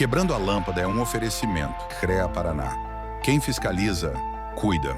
Quebrando a Lâmpada é um oferecimento. CREA Paraná. Quem fiscaliza, cuida.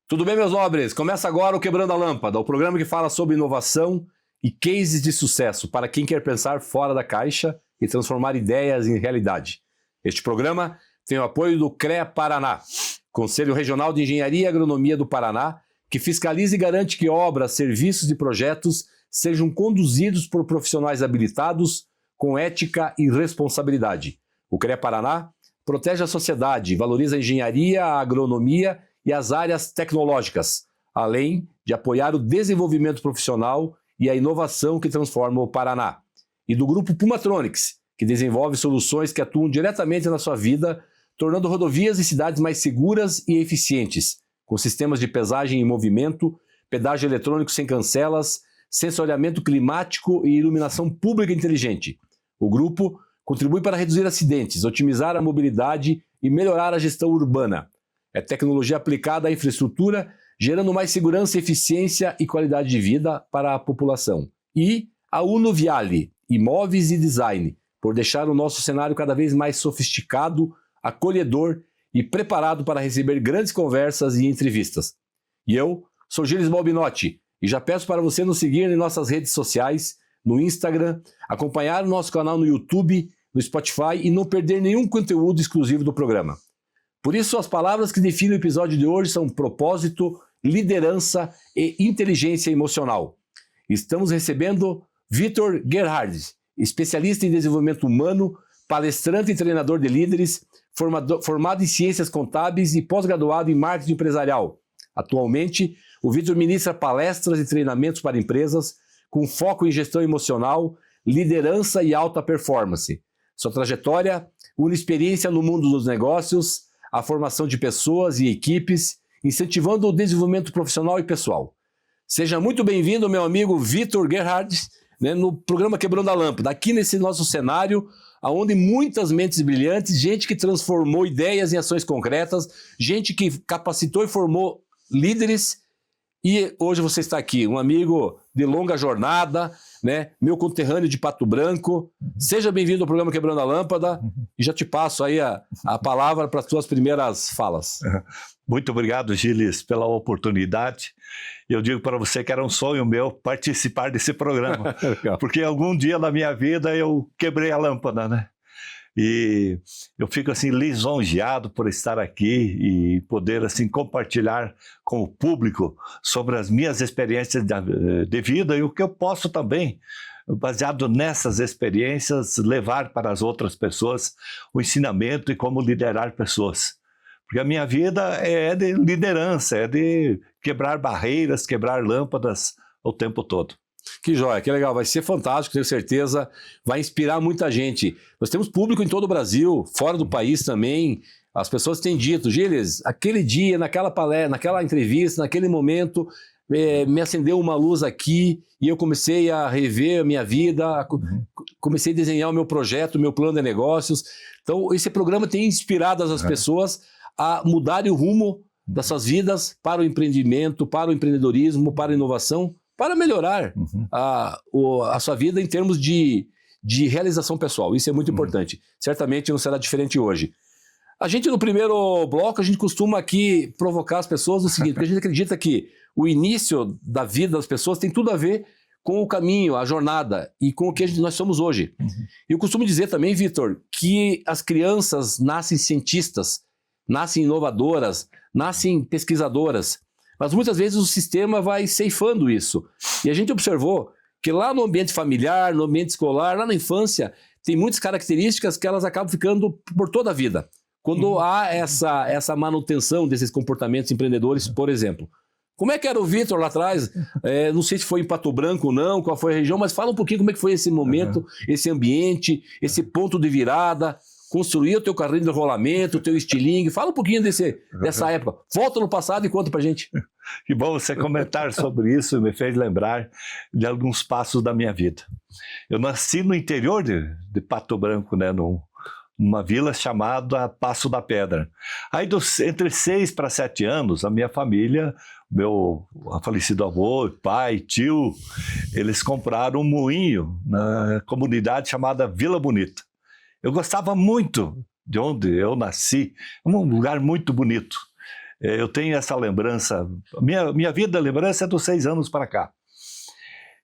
Tudo bem, meus nobres? Começa agora o Quebrando a Lâmpada, o programa que fala sobre inovação e cases de sucesso para quem quer pensar fora da caixa e transformar ideias em realidade. Este programa tem o apoio do CREA Paraná, Conselho Regional de Engenharia e Agronomia do Paraná, que fiscaliza e garante que obras, serviços e projetos sejam conduzidos por profissionais habilitados com ética e responsabilidade. O CREA Paraná protege a sociedade, valoriza a engenharia, a agronomia e as áreas tecnológicas, além de apoiar o desenvolvimento profissional e a inovação que transforma o Paraná. E do grupo Pumatronics, que desenvolve soluções que atuam diretamente na sua vida, tornando rodovias e cidades mais seguras e eficientes, com sistemas de pesagem em movimento, pedágio eletrônico sem cancelas, sensoriamento climático e iluminação pública inteligente. O grupo contribui para reduzir acidentes, otimizar a mobilidade e melhorar a gestão urbana. É tecnologia aplicada à infraestrutura, gerando mais segurança, eficiência e qualidade de vida para a população. E a Unoviale, imóveis e design, por deixar o nosso cenário cada vez mais sofisticado, acolhedor e preparado para receber grandes conversas e entrevistas. E eu sou Gilles Balbinotti e já peço para você nos seguir em nossas redes sociais, no Instagram, acompanhar o nosso canal no YouTube, no Spotify e não perder nenhum conteúdo exclusivo do programa. Por isso, as palavras que definem o episódio de hoje são propósito, liderança e inteligência emocional. Estamos recebendo Vitor Gerhard, especialista em desenvolvimento humano, palestrante e treinador de líderes, formado em ciências contábeis e pós-graduado em marketing empresarial. Atualmente, o Vitor ministra palestras e treinamentos para empresas com foco em gestão emocional, liderança e alta performance. Sua trajetória une experiência no mundo dos negócios, a formação de pessoas e equipes, incentivando o desenvolvimento profissional e pessoal. Seja muito bem-vindo, meu amigo Vitor Gerhard, no programa Quebrando a Lâmpada, aqui nesse nosso cenário, onde muitas mentes brilhantes, gente que transformou ideias em ações concretas, gente que capacitou e formou líderes, e hoje você está aqui, um amigo de longa jornada, meu conterrâneo de Pato Branco. Seja bem-vindo ao programa Quebrando a Lâmpada e já te passo aí a palavra para as tuas primeiras falas. Muito obrigado, Gilles, pela oportunidade. Eu digo para você que era um sonho meu participar desse programa, porque algum dia na minha vida eu quebrei a lâmpada, né? E eu fico assim lisonjeado por estar aqui e poder assim compartilhar com o público sobre as minhas experiências de vida e o que eu posso também, baseado nessas experiências, levar para as outras pessoas o ensinamento e como liderar pessoas. Porque a minha vida é de liderança, é de quebrar barreiras, quebrar lâmpadas o tempo todo. Que joia, que legal, vai ser fantástico, tenho certeza, vai inspirar muita gente. Nós temos público em todo o Brasil, fora do país também. As pessoas têm dito, Gilles, aquele dia, naquela palestra, naquela entrevista, naquele momento, me acendeu uma luz aqui e eu comecei a rever a minha vida, comecei a desenhar o meu projeto, o meu plano de negócios. Então, esse programa tem inspirado as pessoas a mudarem o rumo das suas vidas para o empreendimento, para o empreendedorismo, para a inovação, para melhorar a sua vida em termos de realização pessoal. Isso é muito importante. Certamente não será diferente hoje. A gente, no primeiro bloco, a gente costuma aqui provocar as pessoas no seguinte, porque a gente acredita que o início da vida das pessoas tem tudo a ver com o caminho, a jornada e com o que nós somos hoje. Eu costumo dizer também, Vitor, que as crianças nascem cientistas, nascem inovadoras, nascem pesquisadoras, mas muitas vezes o sistema vai ceifando isso. E a gente observou que lá no ambiente familiar, no ambiente escolar, lá na infância, tem muitas características que elas acabam ficando por toda a vida. Quando há essa manutenção desses comportamentos empreendedores, por exemplo. Como é que era o Vitor lá atrás? Não sei se foi em Pato Branco ou não, qual foi a região, mas fala um pouquinho como é que foi esse momento, esse ambiente, esse ponto de virada. construía o teu carrinho de rolamento, o teu estilingue. Fala um pouquinho dessa época. Volta no passado e conta pra gente. Que bom você comentar sobre isso, me fez lembrar de alguns passos da minha vida. Eu nasci no interior de Pato Branco, né, numa vila chamada Passo da Pedra. Aí, entre 6 para 7 anos, a minha família, meu falecido avô, pai, tio, eles compraram um moinho na comunidade chamada Vila Bonita. Eu gostava muito de onde eu nasci, um lugar muito bonito. Eu tenho essa lembrança, minha vida, a lembrança é dos 6 anos para cá.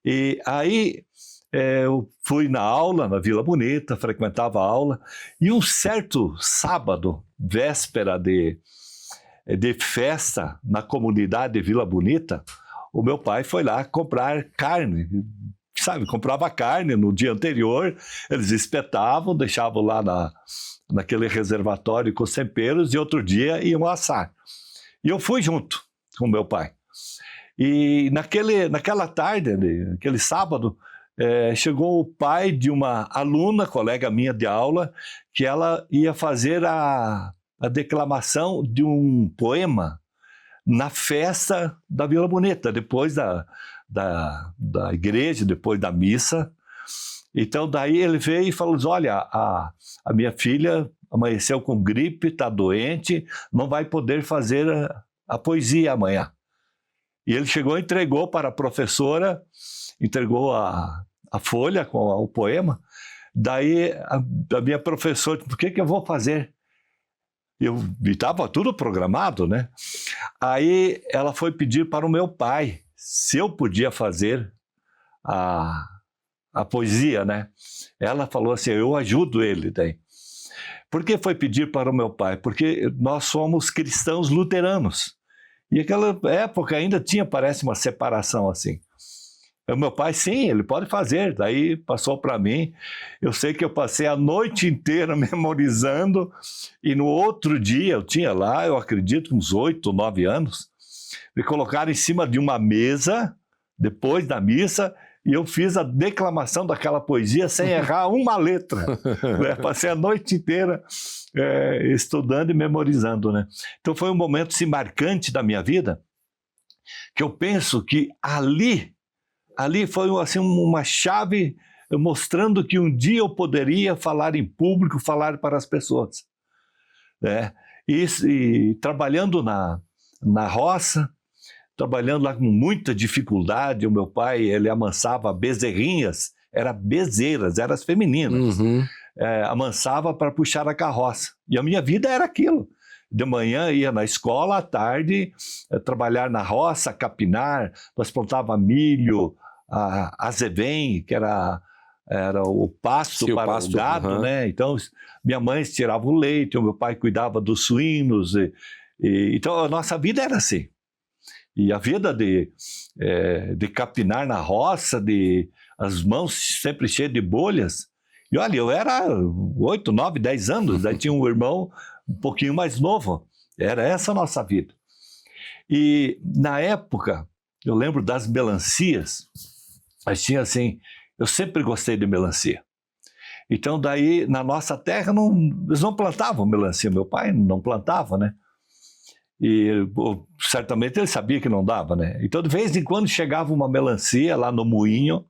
E aí eu fui na aula, na Vila Bonita, frequentava a aula, e um certo sábado, véspera de festa na comunidade de Vila Bonita, o meu pai foi lá comprar carne, sabe, comprava carne no dia anterior, eles espetavam, deixavam lá naquele reservatório com os temperos, e outro dia iam assar. E eu fui junto com meu pai. E naquela tarde, naquele sábado, chegou o pai de uma aluna, colega minha de aula, que ela ia fazer a declamação de um poema na festa da Vila Bonita, depois da igreja, depois da missa. Então daí ele veio e falou, olha, a minha filha amanheceu com gripe, está doente, não vai poder fazer a poesia amanhã. E ele chegou e entregou para a professora, entregou a folha com o poema. Daí a minha professora, o que eu vou fazer? E estava tudo programado, né? Aí ela foi pedir para o meu pai se eu podia fazer a poesia, né? Ela falou assim, eu ajudo ele daí. Por que foi pedir para o meu pai? Porque nós somos cristãos luteranos. E naquela época ainda tinha, parece, uma separação assim. O meu pai, sim, ele pode fazer. Daí passou para mim. Eu sei que eu passei a noite inteira memorizando. E no outro dia, eu tinha lá, eu acredito, uns 8 ou 9 anos, me colocaram em cima de uma mesa, depois da missa, e eu fiz a declamação daquela poesia sem errar uma letra. Né? Passei a noite inteira estudando e memorizando. Né? Então foi um momento assim, marcante da minha vida, que eu penso que ali foi assim, uma chave mostrando que um dia eu poderia falar em público, falar para as pessoas. Né? E trabalhando na roça, trabalhando lá com muita dificuldade, o meu pai, ele amansava bezerrinhas, bezerras, eram as femininas, amansava para puxar a carroça. E a minha vida era aquilo. De manhã ia na escola, à tarde trabalhar na roça, capinar, nós plantava milho, azevém, que era o pasto para o gado, né? Então minha mãe tirava o leite, o meu pai cuidava dos suínos, então a nossa vida era assim. E a vida de capinar na roça, as mãos sempre cheias de bolhas. E olha, eu era 8, 9, 10 anos, daí tinha um irmão um pouquinho mais novo. Era essa a nossa vida. E na época, eu lembro das melancias, mas tinha assim, eu sempre gostei de melancia. Então daí, na nossa terra, eles não plantavam melancia, meu pai não plantava, né? E certamente ele sabia que não dava, né? Então de vez em quando chegava uma melancia lá no moinho,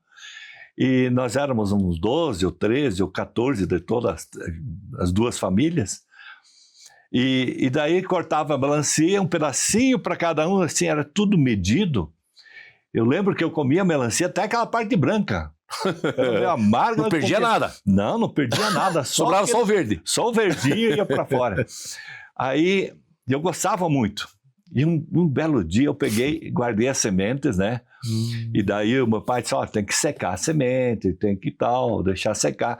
e nós éramos uns 12 ou 13 ou 14 de todas as duas famílias, e daí cortava a melancia, um pedacinho para cada um, assim, era tudo medido. Eu lembro que eu comia a melancia até aquela parte branca. Era amarga, não perdia nada. Não perdia nada. Sobrava só o verde. Só o verdinho ia para fora. Aí eu gostava muito. E um belo dia eu peguei e guardei as sementes, né? E daí o meu pai disse, tem que secar a semente, tem que deixar secar.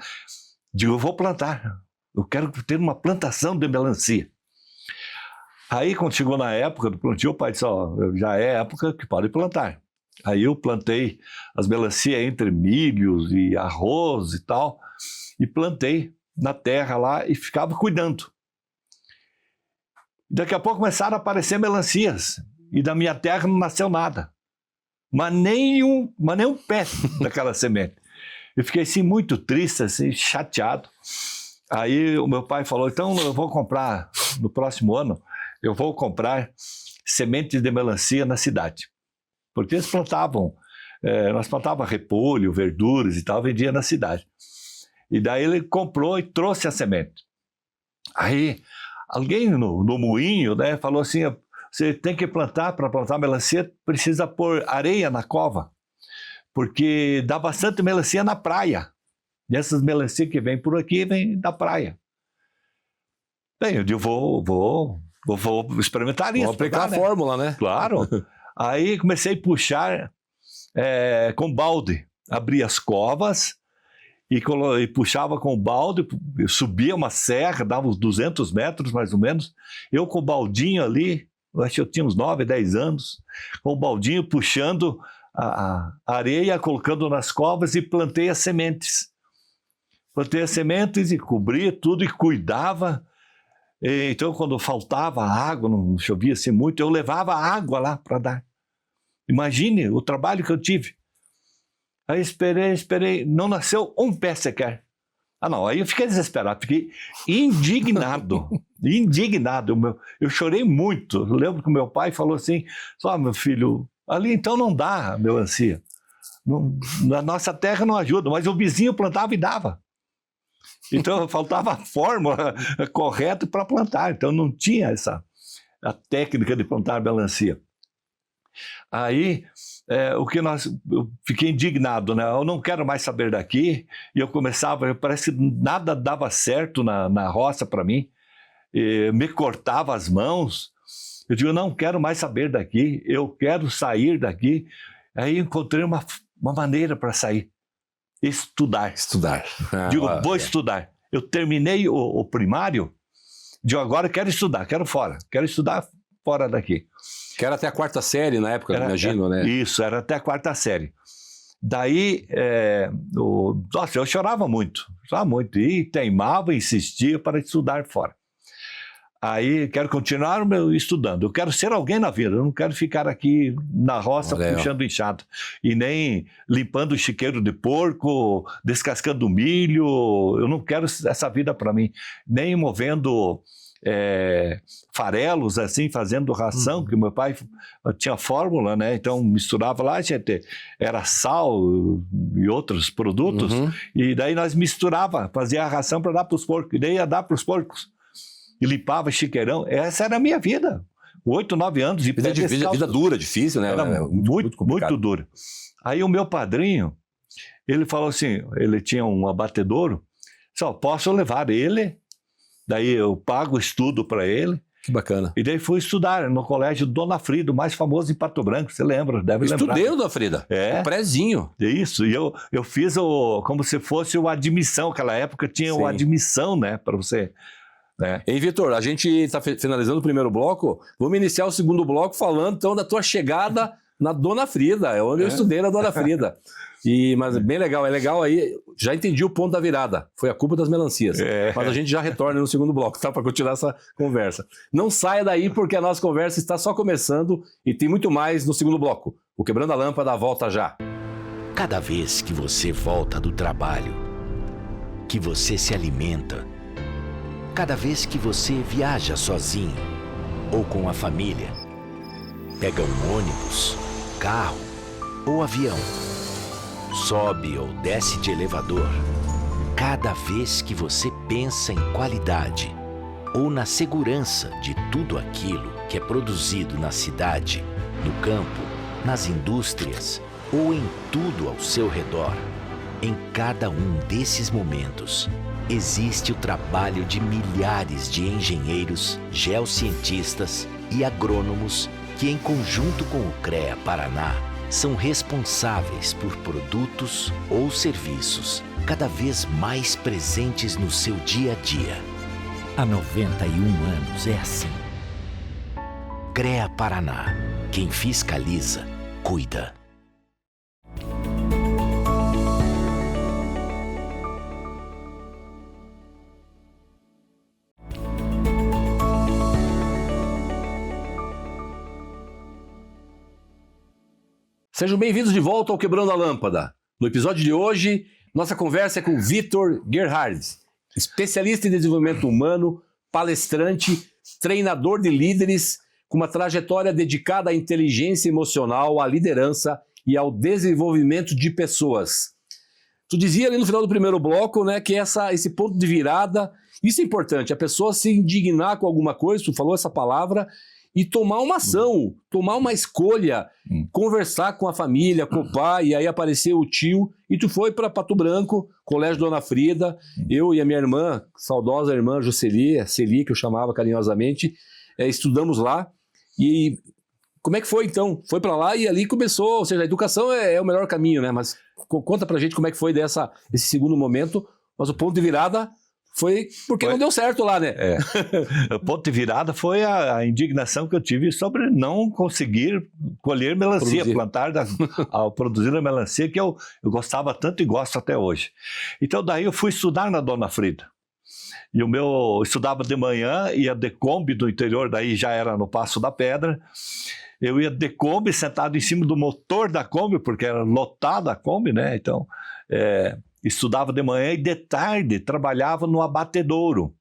Digo, eu vou plantar. Eu quero ter uma plantação de melancia. Aí quando chegou na época do plantio, o pai disse, já é época que pode plantar. Aí eu plantei as melancias entre milhos e arroz e tal, e plantei na terra lá e ficava cuidando. Daqui a pouco começaram a aparecer melancias, e da minha terra não nasceu nada. Mas nem um pé daquela semente. Eu fiquei assim muito triste, assim, chateado. Aí o meu pai falou, então eu vou comprar, no próximo ano, eu vou comprar sementes de melancia na cidade. Porque eles plantavam, nós plantávamos repolho, verduras e tal, vendia na cidade. E daí ele comprou e trouxe a semente. Aí alguém no moinho, né, falou assim, você tem que plantar, para plantar melancia, precisa pôr areia na cova, porque dá bastante melancia na praia. E essas melancias que vêm por aqui, vêm da praia. Bem, eu digo, vou experimentar isso. Vou aplicar a fórmula, né? Claro. Aí comecei a puxar com balde. Abria as covas e puxava com o balde, eu subia uma serra, dava uns 200 metros mais ou menos. Eu com o baldinho ali, eu acho que eu tinha uns 9, 10 anos, com o baldinho puxando a areia, colocando nas covas e plantei as sementes. Plantei as sementes e cobria tudo e cuidava. Então, quando faltava água, não chovia assim muito, eu levava água lá para dar. Imagine o trabalho que eu tive. Aí esperei, não nasceu um pé sequer. Ah, não, aí eu fiquei desesperado, fiquei indignado, eu chorei muito. Eu lembro que o meu pai falou assim, só meu filho, ali então não dá melancia. Na nossa terra não ajuda, mas o vizinho plantava e dava. Então faltava a fórmula correta para plantar, então não tinha a técnica de plantar melancia. Aí eu fiquei indignado, né? Eu não quero mais saber daqui, e eu parece que nada dava certo na roça para mim, me cortava as mãos, eu digo, não quero mais saber daqui, eu quero sair daqui. Aí encontrei uma maneira para sair. Estudar. Digo, vou estudar. Eu terminei o primário, digo, agora quero estudar, quero estudar fora daqui. Que era até a 4ª série na época, imagino, né? Isso, era até a 4ª série. Daí, nossa, eu chorava muito, e teimava, insistia para estudar fora. Aí, quero continuar estudando, eu quero ser alguém na vida, eu não quero ficar aqui na roça puxando enxada, e nem limpando o chiqueiro de porco, descascando milho, eu não quero essa vida para mim, nem movendo farelos, assim, fazendo ração, porque meu pai tinha fórmula, né? Então misturava lá, gente, era sal e outros produtos, e daí nós misturava, fazia a ração para dar para os porcos, e daí ia dar para os porcos. E limpava chiqueirão. Essa era a minha vida. 8, 9 anos. Vida dura, difícil, né? Era muito dura. Aí o meu padrinho, ele falou assim, ele tinha um abatedouro, só posso levar ele, daí eu pago o estudo para ele. Que bacana. E daí fui estudar no colégio Dona Frida, o mais famoso em Pato Branco, você lembra, deve lembrar. Estudei o Dona Frida, o prézinho. Isso, e eu fiz como se fosse o admissão, aquela época tinha o admissão, né, para você... Ei, Vitor, a gente está finalizando o primeiro bloco, vamos iniciar o segundo bloco falando então da tua chegada na Dona Frida, é onde eu estudei na Dona Frida. Mas bem legal, é legal aí, já entendi o ponto da virada, foi a culpa das melancias, mas a gente já retorna no segundo bloco, tá, para continuar essa conversa. Não saia daí porque a nossa conversa está só começando e tem muito mais no segundo bloco. O Quebrando a Lâmpada volta já. Cada vez que você volta do trabalho, que você se alimenta, cada vez que você viaja sozinho ou com a família, pega um ônibus, carro ou avião, sobe ou desce de elevador, cada vez que você pensa em qualidade ou na segurança de tudo aquilo que é produzido na cidade, no campo, nas indústrias ou em tudo ao seu redor, em cada um desses momentos, existe o trabalho de milhares de engenheiros, geocientistas e agrônomos que, em conjunto com o CREA Paraná, são responsáveis por produtos ou serviços cada vez mais presentes no seu dia a dia. Há 91 anos é assim. CREA Paraná. Quem fiscaliza, cuida. Sejam bem-vindos de volta ao Quebrando a Lâmpada. No episódio de hoje, nossa conversa é com Vitor Gerhard. especialista em desenvolvimento humano, palestrante, treinador de líderes, com uma trajetória dedicada à inteligência emocional, à liderança e ao desenvolvimento de pessoas. Tu dizia ali no final do primeiro bloco, né, que esse ponto de virada, isso é importante, a pessoa se indignar com alguma coisa, tu falou essa palavra, e tomar uma ação, tomar uma escolha, conversar com a família, com o pai, e aí apareceu o tio, e tu foi para Pato Branco, Colégio Dona Frida, eu e a minha irmã, saudosa irmã Jocely, Celi, que eu chamava carinhosamente, estudamos lá, e como é que foi então? Foi para lá e ali começou, ou seja, a educação é o melhor caminho, né? Mas conta pra gente como é que foi esse segundo momento, mas o ponto de virada foi porque não deu certo lá, né? O ponto de virada foi a indignação que eu tive sobre não conseguir colher melancia, produzir a melancia que eu gostava tanto e gosto até hoje. Então daí eu fui estudar na Dona Frida. E eu estudava de manhã, ia de Kombi do interior, daí já era no Passo da Pedra. Eu ia de Kombi, sentado em cima do motor da Kombi, porque era lotada a Kombi, né? Então, estudava de manhã e de tarde trabalhava no abatedouro.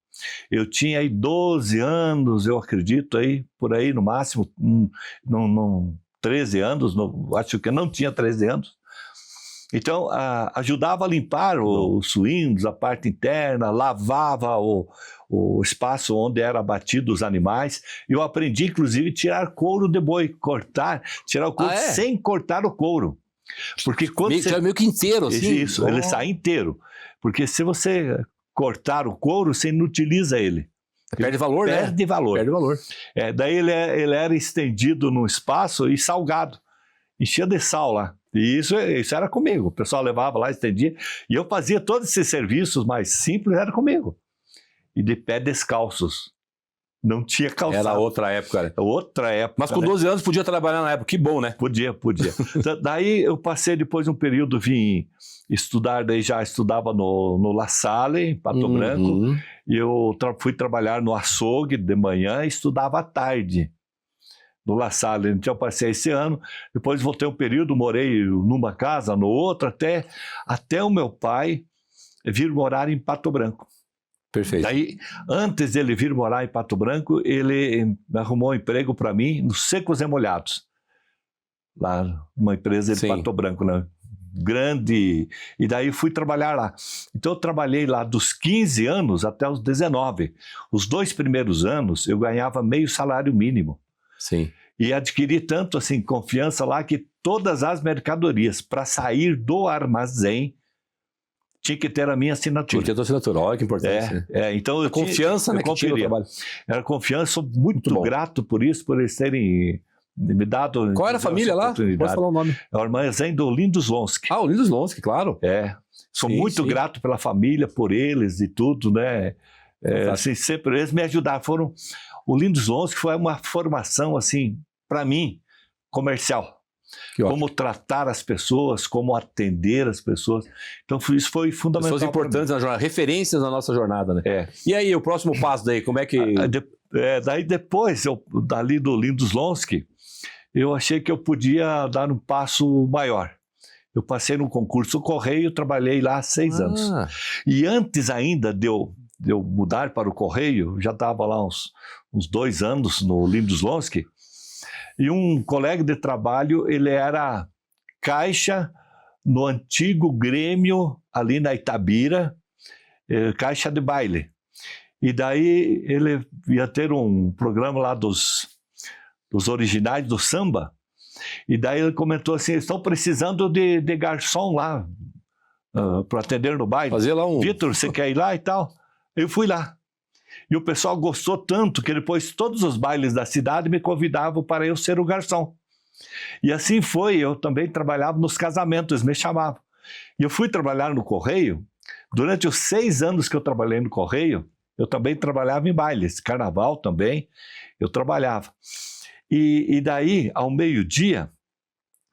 Eu tinha aí 12 anos, eu acredito, aí, por aí no máximo, 13 anos, acho que não tinha 13 anos. Então, ajudava a limpar os suínos, a parte interna, lavava o espaço onde eram abatidos os animais. Eu aprendi, inclusive, a tirar couro de boi, tirar o couro sem cortar o couro. Porque quando você... meio que inteiro, assim? Isso, ele sai inteiro. Porque se você cortar o couro, você inutiliza ele. Perde valor, né? Perde valor. Perde valor. Daí ele era estendido no espaço e salgado. Enchia de sal lá. E isso era comigo. O pessoal levava lá, estendia. E eu fazia todos esses serviços mais simples, era comigo. E de pé descalços. Não tinha calçado. Era outra época, né? Outra época. Mas com 12 anos podia trabalhar na época. Que bom, né? Podia. Daí eu passei depois um período, vim estudar, daí já estudava no La Salle, em Pato Branco. E eu fui trabalhar no açougue de manhã e estudava à tarde. No La Salle, então eu passei esse ano, depois voltei um período, morei numa casa, no outro, até o meu pai vir morar em Pato Branco. Perfeito. Daí, antes dele vir morar em Pato Branco, ele arrumou um emprego para mim nos Secos e Molhados, lá numa empresa de Pato Branco, né? Grande, e daí fui trabalhar lá. Então eu trabalhei lá dos 15 anos até os 19. Os 2 primeiros anos eu ganhava meio salário mínimo. Sim. E adquiri tanto assim confiança lá que todas as mercadorias para sair do armazém tinha que ter a minha assinatura. Tinha que ter a tua assinatura, olha que importante. Então eu confiança, né, que tinha no trabalho. Era confiança, sou muito grato por isso, por eles terem me dado. Qual era a família lá? Posso falar o nome? É o armazém do Lindoslonski. O Lindoslonski, claro. Sou muito grato pela família, por eles e tudo, né? Assim, sempre eles me ajudaram. O Lindoslonski foi uma formação, assim, para mim, comercial. Como tratar as pessoas, como atender as pessoas. Então, isso foi fundamental. Pessoas importantes na jornada, referências na nossa jornada, né? E aí, o próximo passo daí, como é que... Daí depois, dali do Lindoslonski, eu achei que eu podia dar um passo maior. Eu passei no concurso Correio, trabalhei lá 6 anos. E antes ainda de eu mudar para o Correio, já estava lá uns 2 anos no Lindoslonski, e um colega de trabalho, ele era caixa no antigo Grêmio, ali na Itabira, caixa de baile. E daí ele ia ter um programa lá dos originais do samba, e daí ele comentou assim, estão precisando de garçom lá, para atender no baile. Fazer lá Vitor, você quer ir lá e tal? Eu fui lá. E o pessoal gostou tanto que depois todos os bailes da cidade me convidavam para eu ser o garçom. E assim foi, eu também trabalhava nos casamentos, me chamavam. E eu fui trabalhar no Correio, durante os 6 anos que eu trabalhei no Correio, eu também trabalhava em bailes, carnaval também, eu trabalhava. E daí, ao meio-dia,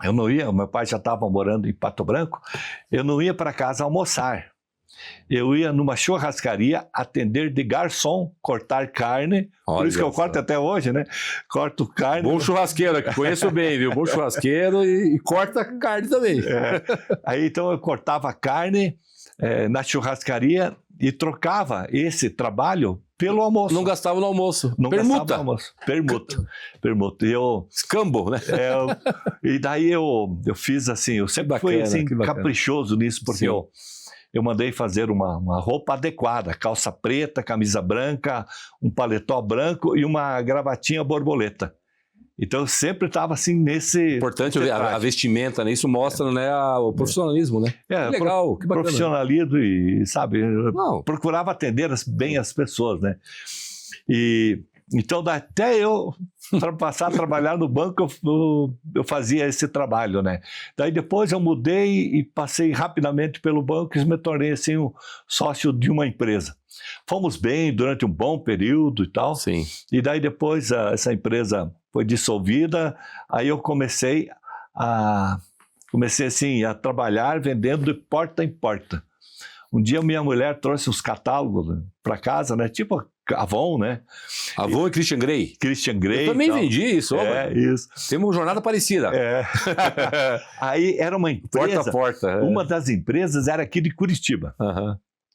eu não ia, meu pai já estava morando em Pato Branco, eu não ia para casa almoçar. Eu ia numa churrascaria atender de garçom, cortar carne. Por isso que eu corto até hoje, né? Corto carne. Bom churrasqueiro, que conheço bem, viu? Bom churrasqueiro e corta carne também. Aí então eu cortava carne na churrascaria e trocava esse trabalho pelo almoço. Não gastava no almoço. Não Permuta. gastava no almoço. Permuta. Escambo, né? E daí eu fiz assim, eu sempre fui assim, caprichoso nisso, porque eu mandei fazer uma roupa adequada, calça preta, camisa branca, um paletó branco e uma gravatinha borboleta. Então eu sempre estava assim nesse... Importante a vestimenta, né? Isso mostra né, o profissionalismo, né? Que legal, que bacana. Profissionalismo e, sabe, procurava atender bem as pessoas, né? E então até eu passar a trabalhar no banco, eu fazia esse trabalho, né? Daí depois eu mudei e passei rapidamente pelo banco e me tornei assim um sócio de uma empresa. Fomos bem durante um bom período e tal. Sim. E daí depois essa empresa foi dissolvida, aí eu comecei assim a trabalhar vendendo de porta em porta. Um dia minha mulher trouxe uns catálogos para casa, né? Tipo Avon, né? Avon e Christian Grey. Christian Grey. Eu também vendi isso. Isso. Tem uma jornada parecida. Aí era uma empresa. Porta a porta. Uma das empresas era aqui de Curitiba.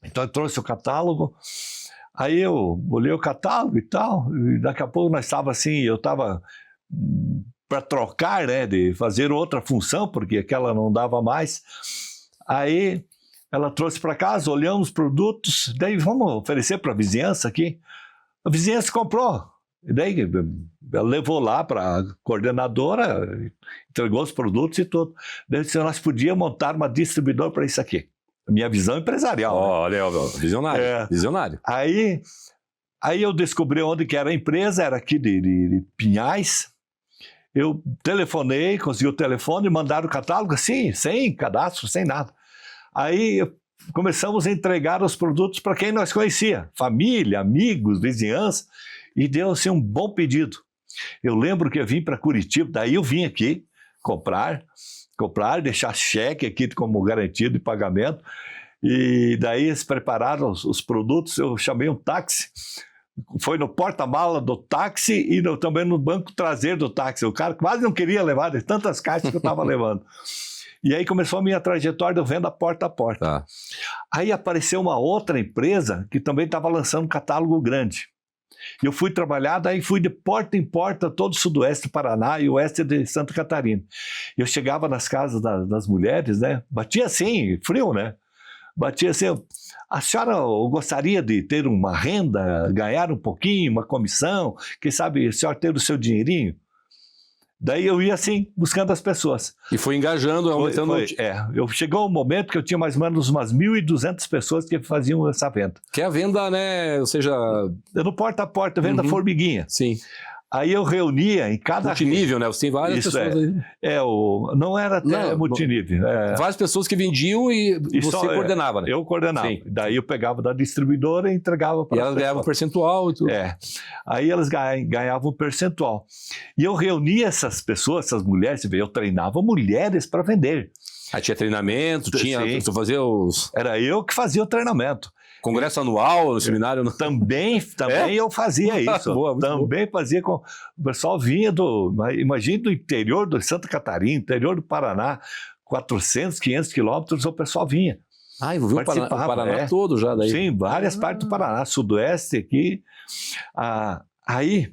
Então eu trouxe o catálogo. Aí eu olhei o catálogo e tal, e daqui a pouco nós estávamos assim, eu estava para trocar, né, de fazer outra função, porque aquela não dava mais. Aí ela trouxe para casa, olhamos os produtos, daí vamos oferecer para a vizinhança aqui. A vizinhança comprou. E daí ela levou lá para a coordenadora, entregou os produtos e tudo. Daí disse, nós podíamos montar uma distribuidora para isso aqui. Minha visão empresarial. Olha, visionário. Visionário. Aí eu descobri onde que era a empresa, era aqui de Pinhais. Eu telefonei, consegui o telefone, mandaram o catálogo assim, sem cadastro, sem nada. Aí começamos a entregar os produtos para quem nós conhecia, família, amigos, vizinhança, e deu assim um bom pedido. Eu lembro que eu vim para Curitiba, daí eu vim aqui comprar, deixar cheque aqui como garantia de pagamento, e daí eles prepararam os produtos, eu chamei um táxi, foi no porta-mala do táxi e também no banco traseiro do táxi, o cara quase não queria levar de tantas caixas que eu estava levando. E aí começou a minha trajetória de venda porta a porta. Aí apareceu uma outra empresa que também estava lançando um catálogo grande. Eu fui trabalhar, daí fui de porta em porta, todo o sudoeste do Paraná e oeste de Santa Catarina. Eu chegava nas casas das mulheres, né? Batia assim, frio, né? Batia assim, a senhora gostaria de ter uma renda, ganhar um pouquinho, uma comissão, quem sabe a senhora ter o seu dinheirinho? Daí eu ia assim, buscando as pessoas. E foi engajando, aumentando... Chegou um momento que eu tinha mais ou menos umas 1.200 pessoas que faziam essa venda. Que é a venda, né, ou seja... No porta a porta, venda formiguinha. Sim. Aí eu reunia em cada... Multinível, né? Você tem várias pessoas aí. Não era até multinível. Várias pessoas que vendiam e você coordenava, né? Eu coordenava. Sim. Daí eu pegava da distribuidora e entregava para elas ganhavam um percentual e tudo. Aí elas ganhavam um percentual. E eu reunia essas pessoas, essas mulheres, eu treinava mulheres para vender. Aí tinha treinamento, tu fazia os... Era eu que fazia o treinamento. Congresso anual, no seminário? Também eu fazia isso. Também fazia com... O pessoal vinha imagina do interior de Santa Catarina, interior do Paraná, 400, 500 quilômetros, o pessoal vinha. Envolveu o Paraná todo já daí. Sim, várias partes do Paraná, sudoeste aqui. Aí,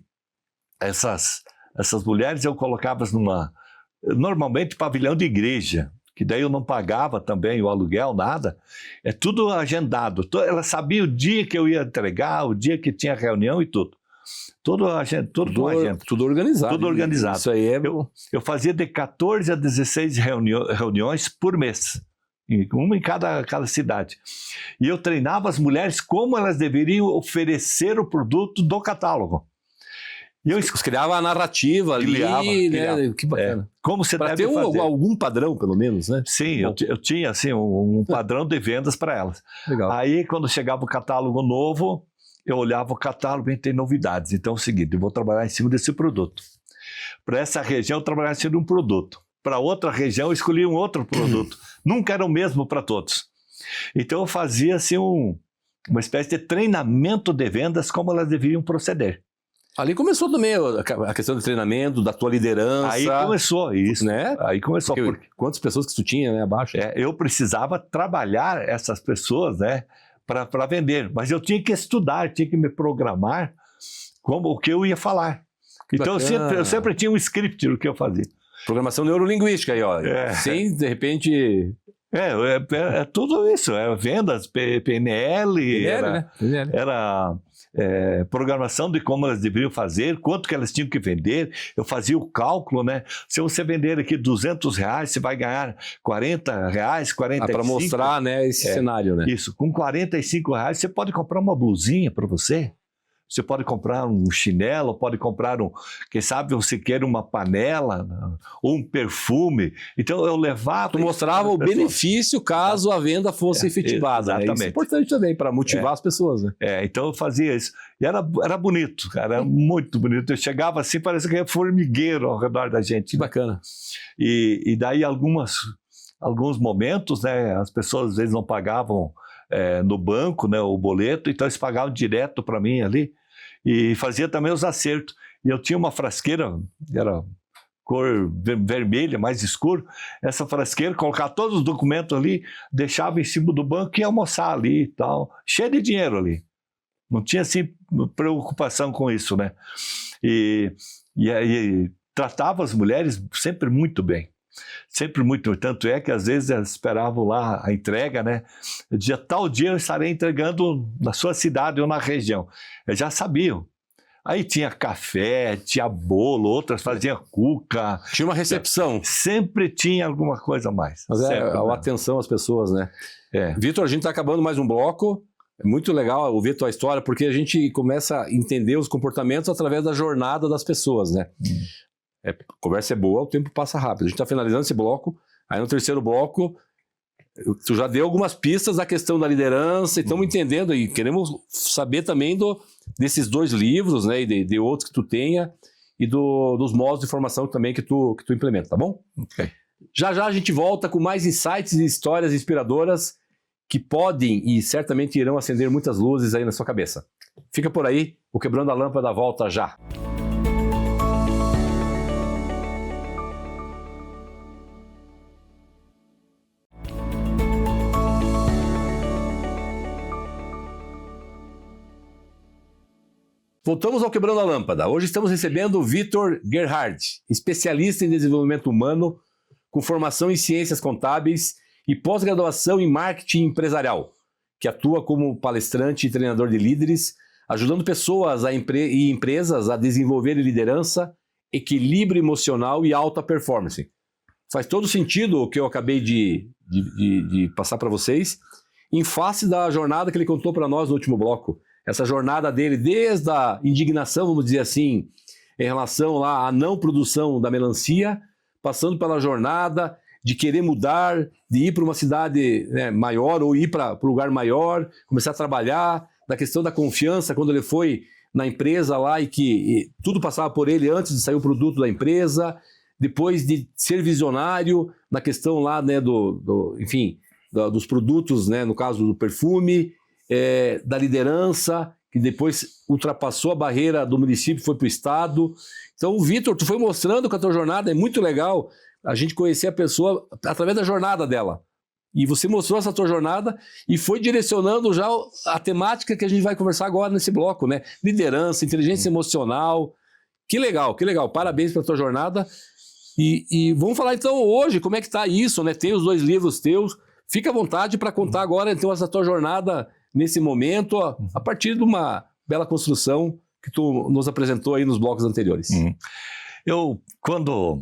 essas mulheres eu colocava normalmente pavilhão de igreja, que daí eu não pagava também o aluguel, nada. É tudo agendado. Ela sabia o dia que eu ia entregar, o dia que tinha reunião e tudo. Tudo organizado. Tudo organizado. Isso aí eu fazia de 14 a 16 reuniões por mês. Uma em cada cidade. E eu treinava as mulheres como elas deveriam oferecer o produto do catálogo. E eu criava a narrativa ali, né? Que bacana. Como você deve ter fazer. Algum padrão, pelo menos, né? Sim, eu tinha assim, um padrão de vendas para elas. Legal. Aí, quando chegava o catálogo novo, eu olhava o catálogo e tem novidades. Então é o seguinte, eu vou trabalhar em cima desse produto. Para essa região, eu trabalhava em cima de um produto. Para outra região, eu escolhi um outro produto. Nunca era o mesmo para todos. Então eu fazia assim, uma espécie de treinamento de vendas, como elas deviam proceder. Ali começou também a questão do treinamento, da tua liderança. Aí começou isso, né? Aí começou. Quantas pessoas que tu tinha, né, abaixo? Eu precisava trabalhar essas pessoas, né, para vender. Mas eu tinha que estudar, tinha que me programar como o que eu ia falar. Então eu sempre tinha um script do que eu fazia. Programação neurolinguística aí, ó. Sem, de repente... É tudo isso, vendas, PNL, era programação de como elas deveriam fazer, quanto que elas tinham que vender. Eu fazia o cálculo, né? Se você vender aqui R$200, você vai ganhar R$40, 45. Para mostrar, né, esse cenário, né? Isso, com R$45 você pode comprar uma blusinha para você. Você pode comprar um chinelo, pode comprar quem sabe você quer uma panela ou um perfume. Então eu levava... Tu mostrava o benefício caso a venda fosse efetivada. Exatamente. Né? Isso é importante também para motivar as pessoas, né? Então eu fazia isso. E era bonito, cara, era muito bonito. Eu chegava assim, parecia que era formigueiro ao redor da gente. Que bacana. E daí alguns momentos, né, as pessoas às vezes não pagavam no banco, né, o boleto, então eles pagavam direto para mim ali. E fazia também os acertos. E eu tinha uma frasqueira, era cor vermelha, mais escuro. Essa frasqueira, colocava todos os documentos ali, deixava em cima do banco e ia almoçar ali e tal. Cheio de dinheiro ali. Não tinha, assim, preocupação com isso, né? E aí tratava as mulheres sempre muito bem. Sempre muito, tanto é que às vezes elas esperavam lá a entrega, né? Tal dia eu estarei entregando na sua cidade ou na região. Eles já sabiam. Aí tinha café, tinha bolo, outras faziam cuca. Tinha uma recepção. Sempre tinha alguma coisa a mais. Mas a atenção às pessoas, né? Vitor, a gente está acabando mais um bloco. É muito legal ouvir a tua história, porque a gente começa a entender os comportamentos através da jornada das pessoas, né? A conversa é boa, o tempo passa rápido. A gente está finalizando esse bloco, aí no terceiro bloco, tu já deu algumas pistas da questão da liderança, e estamos entendendo, e queremos saber também desses 2 livros, né, e de outros que tu tenha, e dos modos de formação também que tu implementa, tá bom? Ok. Já a gente volta com mais insights e histórias inspiradoras que podem e certamente irão acender muitas luzes aí na sua cabeça. Fica por aí, o Quebrando a Lâmpada volta já. Voltamos ao Quebrando a Lâmpada. Hoje estamos recebendo o Vitor Gerhard, especialista em desenvolvimento humano, com formação em ciências contábeis e pós-graduação em marketing empresarial, que atua como palestrante e treinador de líderes, ajudando pessoas e empresas a desenvolverem liderança, equilíbrio emocional e alta performance. Faz todo sentido o que eu acabei de passar para vocês, em face da jornada que ele contou para nós no último bloco. Essa jornada dele, desde a indignação, vamos dizer assim, em relação lá à não produção da melancia, passando pela jornada de querer mudar, de ir para uma cidade, né, maior ou ir para um lugar maior, começar a trabalhar, da questão da confiança, quando ele foi na empresa lá e que tudo passava por ele antes de sair o produto da empresa, depois de ser visionário na questão lá, né, dos produtos, né, no caso do perfume, da liderança, que depois ultrapassou a barreira do município e foi para o estado. Então, Vitor, tu foi mostrando que a tua jornada é muito legal, a gente conhecer a pessoa através da jornada dela. E você mostrou essa tua jornada e foi direcionando já a temática que a gente vai conversar agora nesse bloco, né? Liderança, inteligência emocional. Que legal, que legal. Parabéns pela tua jornada. E vamos falar então hoje como é que está isso, né? Tem os 2 livros teus. Fica à vontade para contar agora então essa tua jornada nesse momento, a partir de uma bela construção que tu nos apresentou aí nos blocos anteriores. Quando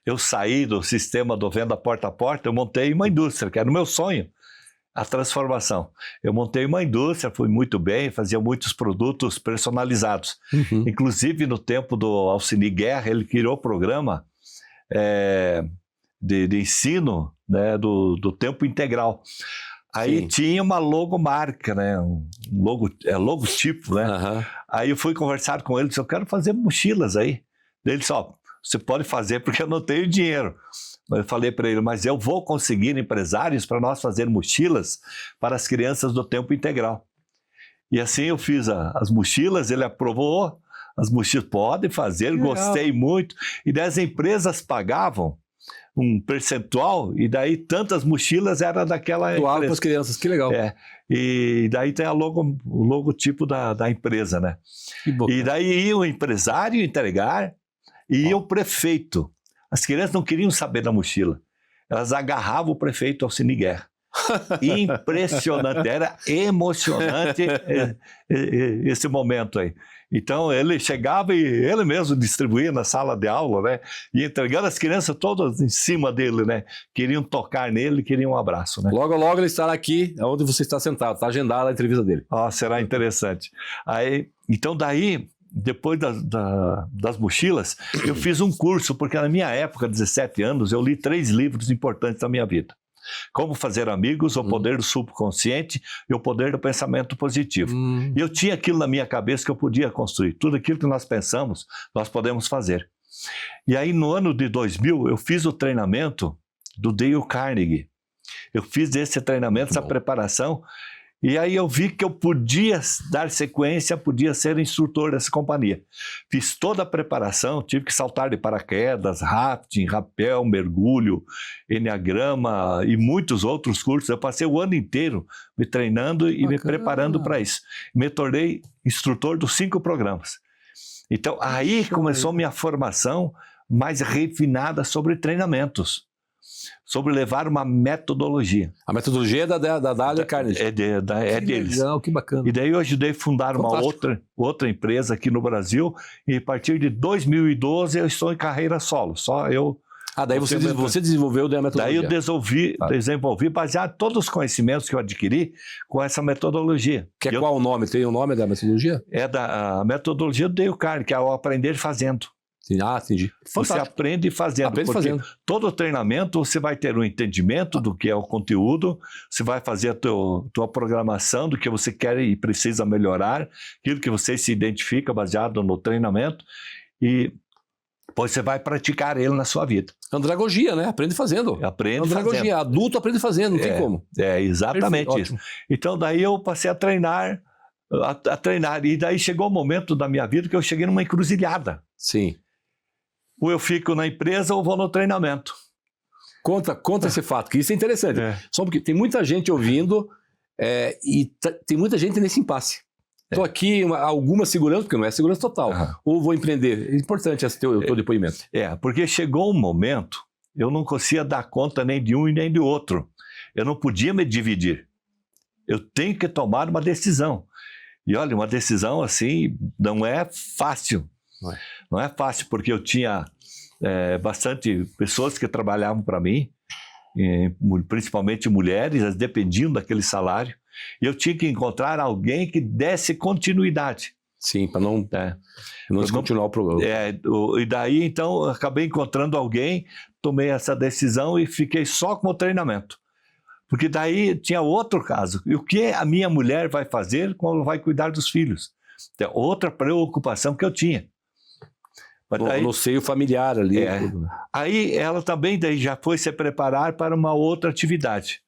eu saí do sistema do venda porta a porta, eu montei uma indústria, que era o meu sonho, a transformação. Eu montei uma indústria, fui muito bem, fazia muitos produtos personalizados. Inclusive, no tempo do Alcini Guerra, ele criou o programa de ensino, né, do tempo integral. Aí tinha uma logomarca, né? Logotipo, né? Aí eu fui conversar com ele, disse, eu quero fazer mochilas aí. Ele disse, você pode fazer porque eu não tenho dinheiro. Eu falei para ele, mas eu vou conseguir empresários para nós fazer mochilas para as crianças do tempo integral. E assim eu fiz as mochilas, ele aprovou, as mochilas podem fazer, gostei muito. E daí as empresas pagavam um percentual, e daí tantas mochilas era daquela doava para as crianças, que legal. E daí tem o logotipo da empresa, né? E daí ia o empresário entregar e ia o prefeito. As crianças não queriam saber da mochila. Elas agarravam o prefeito Alcine Guerra. Impressionante, era emocionante esse momento aí. Então ele chegava e ele mesmo distribuía na sala de aula, né? E entregando as crianças todas em cima dele, né? Queriam tocar nele, queriam um abraço, né? Logo, logo ele estará aqui, onde você está sentado, está agendada a entrevista dele. Será interessante. Então daí, depois das mochilas, eu fiz um curso, porque na minha época, 17 anos, eu li 3 livros importantes da minha vida. Como Fazer Amigos, O Poder do Subconsciente e O Poder do Pensamento Positivo. E eu tinha aquilo na minha cabeça que eu podia construir. Tudo aquilo que nós pensamos, nós podemos fazer. E aí, no ano de 2000, eu fiz o treinamento do Dale Carnegie. Eu fiz esse treinamento, essa preparação, e aí eu vi que eu podia dar sequência, podia ser instrutor dessa companhia. Fiz toda a preparação, tive que saltar de paraquedas, rafting, rapel, mergulho, enneagrama e muitos outros cursos. Eu passei o ano inteiro me treinando e me preparando para isso. Me tornei instrutor dos 5 programas. Então aí começou minha formação mais refinada sobre treinamentos. Sobre levar uma metodologia. A metodologia é da Dale Carnegie. É deles. Legal, que bacana. E daí eu ajudei a fundar uma outra empresa aqui no Brasil, e a partir de 2012 eu estou em carreira solo. Só eu... Daí você desenvolveu a metodologia. Daí eu desenvolvi baseado em todos os conhecimentos que eu adquiri com essa metodologia. Qual o nome? Tem o nome da metodologia? É a metodologia do Dale Carnegie, que é o aprender fazendo. Entendi. Fantástico. Você aprende fazendo. Todo treinamento você vai ter um entendimento do que é o conteúdo, você vai fazer a tua programação do que você quer e precisa melhorar, aquilo que você se identifica baseado no treinamento, e depois você vai praticar ele na sua vida. Andragogia, né? Aprende fazendo. Aprende Andragogia. fazendo. Adulto aprende fazendo, não tem como. É exatamente Perfeito, isso. Então daí eu passei a treinar, e daí chegou o momento da minha vida que eu cheguei numa encruzilhada. Sim. Ou eu fico na empresa ou vou no treinamento. Conta esse fato, que isso é interessante. Só porque tem muita gente ouvindo e tem muita gente nesse impasse. Estou aqui, alguma segurança, porque não é segurança total. Ou vou empreender. É importante esse teu depoimento. Porque chegou um momento, eu não conseguia dar conta nem de um e nem de outro. Eu não podia me dividir. Eu tenho que tomar uma decisão. E olha, uma decisão assim não é fácil. Não é fácil, porque eu tinha bastante pessoas que trabalhavam para mim, principalmente mulheres, elas dependiam daquele salário, e eu tinha que encontrar alguém que desse continuidade. Sim, para não descontinuar o programa. E daí, então, eu acabei encontrando alguém, tomei essa decisão e fiquei só com o treinamento. Porque daí tinha outro caso. E o que a minha mulher vai fazer quando ela vai cuidar dos filhos? É outra preocupação que eu tinha. No seio familiar ali. Aí ela também daí já foi se preparar para uma outra atividade.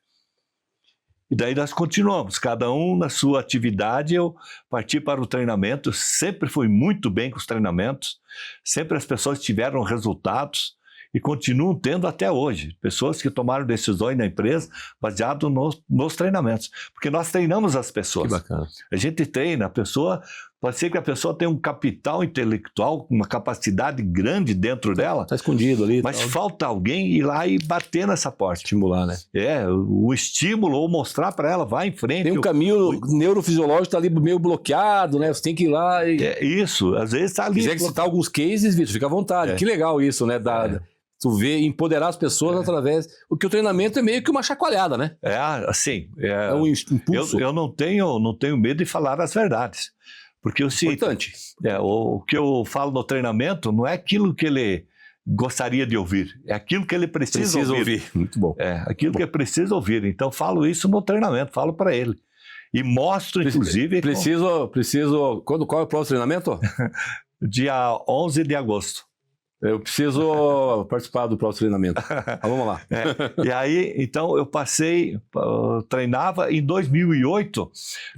E daí nós continuamos, cada um na sua atividade. Eu parti para o treinamento, sempre fui muito bem com os treinamentos, sempre as pessoas tiveram resultados e continuam tendo até hoje. Pessoas que tomaram decisões na empresa baseado nos treinamentos. Porque nós treinamos as pessoas. Que bacana. A gente treina a pessoa. Pode ser que a pessoa tenha um capital intelectual, uma capacidade grande dentro dela. Está escondido ali. Mas falta alguém ir lá e bater nessa porta. Estimular, né? O estímulo, ou mostrar para ela, vai em frente. Tem um caminho neurofisiológico, está ali meio bloqueado, né? Você tem que ir lá e... Isso, às vezes está ali. Se quiser citar alguns cases, Vitor, fica à vontade. Que legal isso, né? Tu vê, empoderar as pessoas através... Porque o treinamento é meio que uma chacoalhada, né? Assim... É um impulso. Eu não tenho medo de falar as verdades. Porque importante. O que eu falo no treinamento não é aquilo que ele gostaria de ouvir, é aquilo que ele precisa ouvir. Muito bom. Aquilo que ele precisa ouvir. Então, falo isso no treinamento, falo para ele. E mostro, inclusive... Preciso... Qual é o próximo treinamento? Dia 11 de agosto. Eu preciso participar do próximo treinamento. Vamos lá. E aí, então, eu treinava em 2008,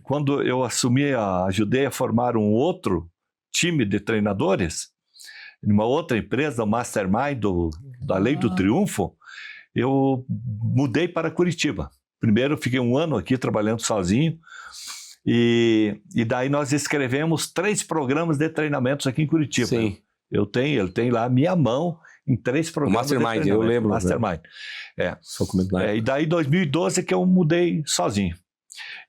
quando eu ajudei a formar um outro time de treinadores, numa outra empresa, o Mastermind da Lei do Triunfo, eu mudei para Curitiba. Primeiro, eu fiquei 1 ano aqui trabalhando sozinho. E daí nós escrevemos 3 programas de treinamentos aqui em Curitiba. Sim. Ele tem lá a minha mão em 3 programas o Mastermind, eu lembro. Mastermind. Né? E daí em 2012 é que eu mudei sozinho.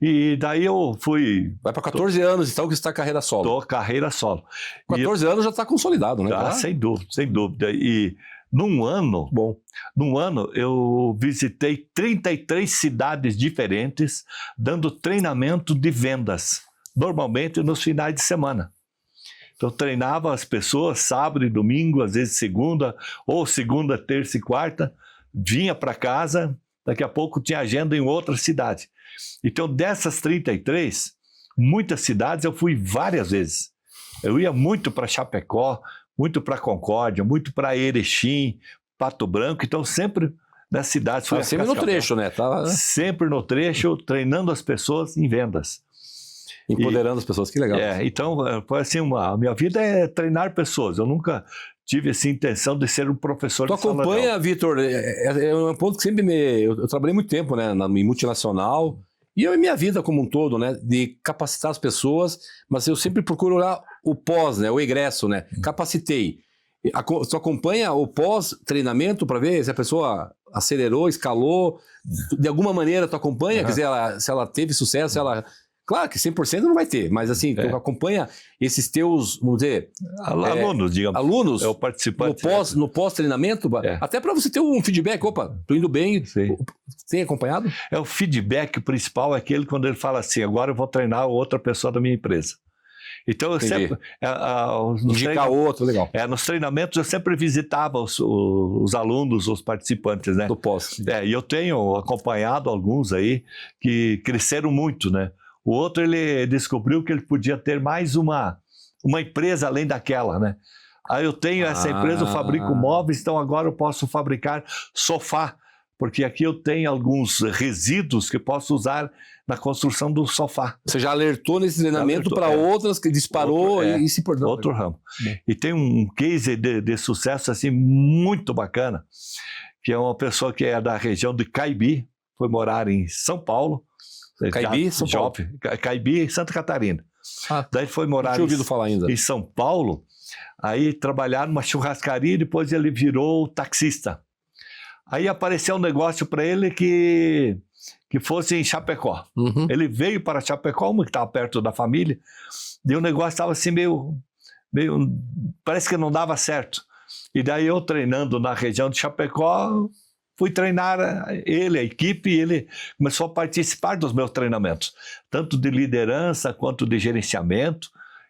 E daí eu fui... Vai para 14 anos, então, que você está carreira solo. Tô carreira solo. 14 anos já está consolidado, né? Tá, sem dúvida. E num ano eu visitei 33 cidades diferentes, dando treinamento de vendas, normalmente nos finais de semana. Então, eu treinava as pessoas sábado e domingo, às vezes segunda, terça e quarta, vinha para casa, daqui a pouco tinha agenda em outra cidade. Então, dessas 33, muitas cidades eu fui várias vezes. Eu ia muito para Chapecó, muito para Concórdia, muito para Erechim, Pato Branco, então sempre nas cidades. Sempre no trecho, né? Sempre no trecho, treinando as pessoas em vendas. Empoderando as pessoas, que legal. Então, foi assim, a minha vida é treinar pessoas. Eu nunca tive essa intenção de ser um professor de sala de aula. Tu acompanha, Vitor, é um ponto que sempre eu trabalhei muito tempo, né, em multinacional, e eu em minha vida como um todo, né, de capacitar as pessoas, mas eu sempre procuro olhar o pós, né, o egresso, né, capacitei. Tu acompanha o pós-treinamento para ver se a pessoa acelerou, escalou, de alguma maneira tu acompanha, quer dizer, se ela teve sucesso, se ela... Claro que 100% não vai ter, mas assim, tu acompanha esses teus, vamos dizer... Alunos, digamos. Alunos, é o participante. No pós-treinamento, até para você ter um feedback, opa, tô indo bem, tem acompanhado? O feedback principal é aquele quando ele fala assim, agora eu vou treinar outra pessoa da minha empresa. Então, eu sempre... Indicar outro, legal. Nos treinamentos eu sempre visitava os alunos, os participantes, né? Do pós. E eu tenho acompanhado alguns aí que cresceram muito, né? O outro, ele descobriu que ele podia ter mais uma empresa além daquela, né? Aí eu tenho essa empresa, eu fabrico móveis, então agora eu posso fabricar sofá, porque aqui eu tenho alguns resíduos que posso usar na construção do sofá. Você já alertou nesse treinamento para outras que disparou e se portou. Outro ramo. E tem um case de sucesso assim muito bacana, que é uma pessoa que é da região de Caibi, foi morar em São Paulo. Caibi, São Paulo. Caibi, Santa Catarina. Daí foi morar não tinha ouvido falar ainda. Em São Paulo, aí trabalhar numa churrascaria e depois ele virou taxista. Aí apareceu um negócio para ele que fosse em Chapecó. Ele veio para Chapecó, que estava perto da família, e o negócio estava assim meio... Parece que não dava certo. E daí eu treinando na região de Chapecó... Fui treinar ele, a equipe, e ele começou a participar dos meus treinamentos, tanto de liderança quanto de gerenciamento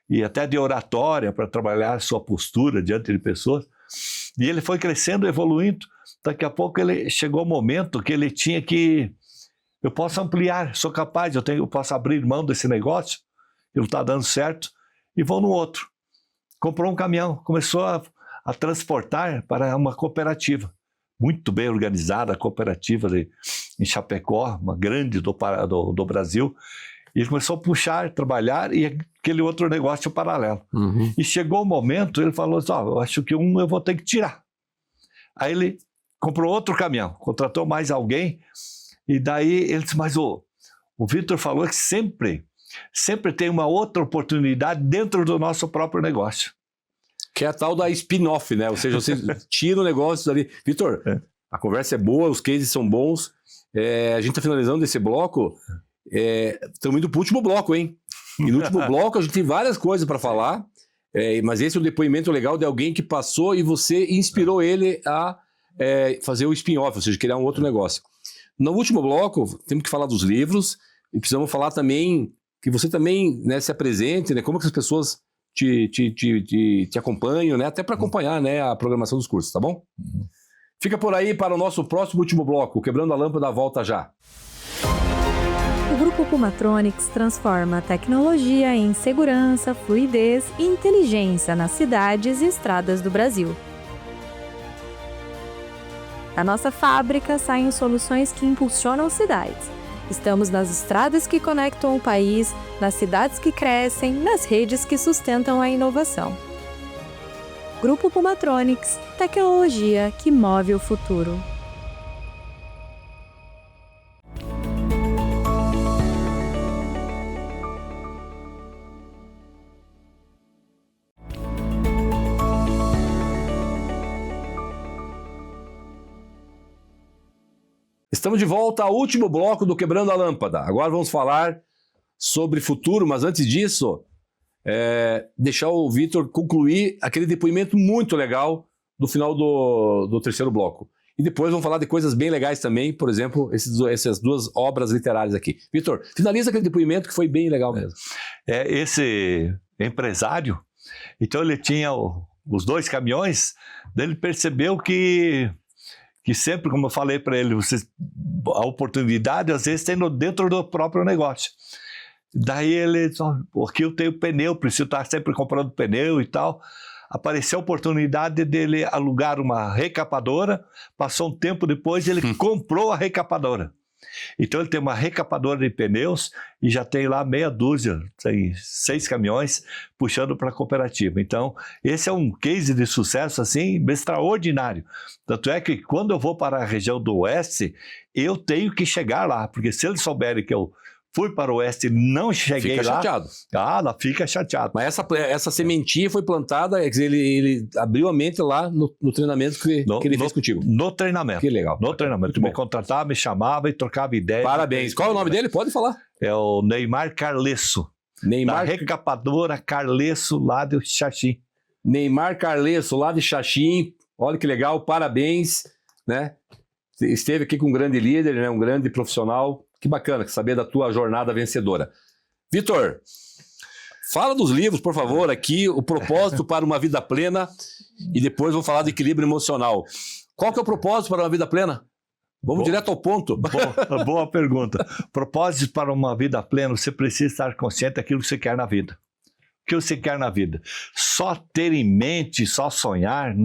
e até de oratória para trabalhar sua postura diante de pessoas. E ele foi crescendo, evoluindo. Daqui a pouco ele chegou o momento que ele tinha que... Eu posso ampliar, sou capaz, eu posso abrir mão desse negócio, ele está dando certo, e vou no outro. Comprou um caminhão, começou a transportar para uma cooperativa. Muito bem organizada, a cooperativa em Chapecó, uma grande do Brasil, e ele começou a puxar, trabalhar, e aquele outro negócio paralelo. E chegou o momento, ele falou assim, eu acho que eu vou ter que tirar. Aí ele comprou outro caminhão, contratou mais alguém, e daí ele disse, mas o Vitor falou que sempre tem uma outra oportunidade dentro do nosso próprio negócio. Que é a tal da spin-off, né? Ou seja, você tira o negócio dali. Vitor, a conversa é boa, os cases são bons. A gente está finalizando esse bloco. Estamos indo para o último bloco, hein? E no último bloco a gente tem várias coisas para falar. Mas esse é um depoimento legal de alguém que passou e você inspirou ele a fazer o spin-off, ou seja, criar um outro negócio. No último bloco, temos que falar dos livros e precisamos falar também que você também, né, se apresente, né? Como que as pessoas... Te acompanho, né? Até para acompanhar, né, a programação dos cursos, tá bom? Fica por aí para o nosso próximo último bloco. Quebrando a Lâmpada volta já. O Grupo Pumatronics transforma a tecnologia em segurança, fluidez e inteligência nas cidades e estradas do Brasil. Da nossa fábrica saem soluções que impulsionam cidades. Estamos nas estradas que conectam o país, nas cidades que crescem, nas redes que sustentam a inovação. Grupo Pumatronics, tecnologia que move o futuro. Estamos de volta ao último bloco do Quebrando a Lâmpada. Agora vamos falar sobre futuro, mas antes disso, deixar o Vitor concluir aquele depoimento muito legal do final do terceiro bloco. E depois vamos falar de coisas bem legais também, por exemplo, essas duas obras literárias aqui. Vitor, finaliza aquele depoimento que foi bem legal mesmo. Esse empresário, então ele tinha os 2 caminhões, daí ele percebeu que sempre, como eu falei para ele, a oportunidade às vezes tem dentro do próprio negócio. Daí ele disse, aqui eu tenho pneu, preciso estar sempre comprando pneu e tal. Apareceu a oportunidade dele alugar uma recapadora, passou um tempo depois ele comprou a recapadora. Então ele tem uma recapadora de pneus e já tem lá meia dúzia, tem 6 caminhões puxando para a cooperativa. Então esse é um case de sucesso assim extraordinário. Tanto é que quando eu vou para a região do Oeste, eu tenho que chegar lá, porque se eles souberem que eu fui para o Oeste e não cheguei fica lá... chateado. Ela fica chateado. Mas essa sementinha foi plantada, quer dizer, ele abriu a mente lá no treinamento que ele fez contigo. No treinamento. Que legal. No treinamento. Me contratava, me chamava e trocava ideia. Parabéns. Qual é o nome dele? Pode falar. É o Neymar Carlesso. Da recapadora Carlesso, lá de Xaxim. Neymar Carlesso, lá de Xaxim. Olha que legal, parabéns. Né? Esteve aqui com um grande líder, né? Um grande profissional. Que bacana saber da tua jornada vencedora. Vitor, fala dos livros, por favor, aqui, o propósito para uma vida plena, e depois vou falar de equilíbrio emocional. Qual que é o propósito para uma vida plena? Vamos direto ao ponto. Boa pergunta. Propósito para uma vida plena, você precisa estar consciente daquilo que você quer na vida. O que você quer na vida? Só ter em mente, só sonhar,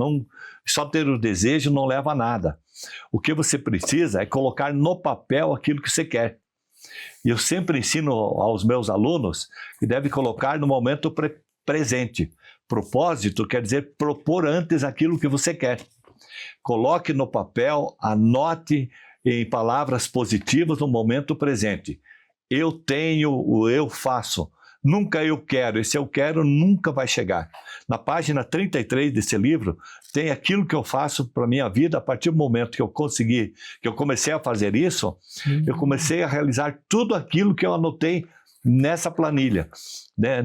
só ter o desejo não leva a nada. O que você precisa é colocar no papel aquilo que você quer. E eu sempre ensino aos meus alunos que devem colocar no momento presente. Propósito quer dizer propor antes aquilo que você quer. Coloque no papel, anote em palavras positivas no momento presente. Eu tenho, eu faço. Nunca eu quero, esse eu quero nunca vai chegar. Na página 33 desse livro, tem aquilo que eu faço para a minha vida a partir do momento que eu comecei a fazer isso, eu comecei a realizar tudo aquilo que eu anotei nessa planilha, né,